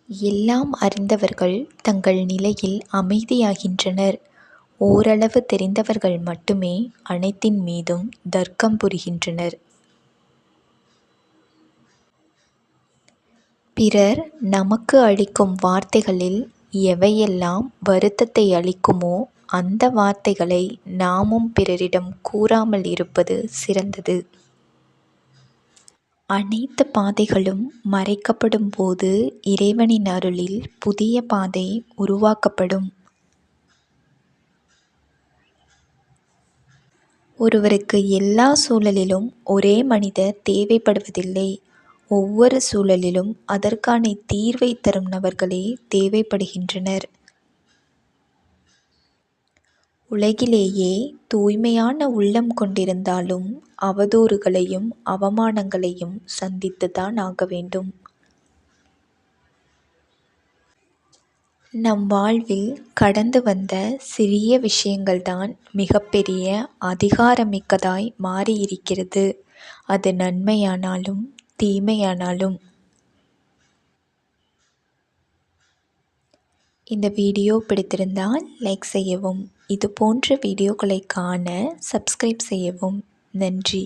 எல்லாம் அறிந்தவர்கள் தங்கள் நிலையில் அமைதியாகின்றனர். ஓரளவு தெரிந்தவர்கள் மட்டுமே அனைத்தின் மீதும் தர்க்கம் புரிகின்றனர். பிறர் நமக்கு அளிக்கும் வார்த்தைகளில் எவையெல்லாம் வருத்தத்தை அளிக்குமோ அந்த வார்த்தைகளை நாமும் பிறரிடம் கூறாமல் இருப்பது சிறந்தது. அனைத்து பாதைகளும் மறைக்கப்படும் போது இறைவனின் அருளில் புதிய பாதை உருவாக்கப்படும். ஒருவருக்கு எல்லா சூழலிலும் ஒரே மனிதர் தேவைப்படுவதில்லை. ஒவ்வொரு சூழலிலும் அதற்கான தீர்வை தரும் நபர்களே தேவைப்படுகின்றனர். உலகிலேயே தூய்மையான உள்ளம் கொண்டிருந்தாலும் அவதூறுகளையும் அவமானங்களையும் சந்தித்துதான் ஆக வேண்டும். நம் வாழ்வில் கடந்து வந்த சிறிய விஷயங்கள்தான் மிகப்பெரிய அதிகாரமிக்கதாய் மாறியிருக்கிறது. அது நன்மையானாலும் தீமையானாலும். இந்த வீடியோ பிடித்திருந்தால் லைக் செய்யவும். இது போன்ற வீடியோக்களை காண சப்ஸ்கிரைப் செய்யவும். நன்றி.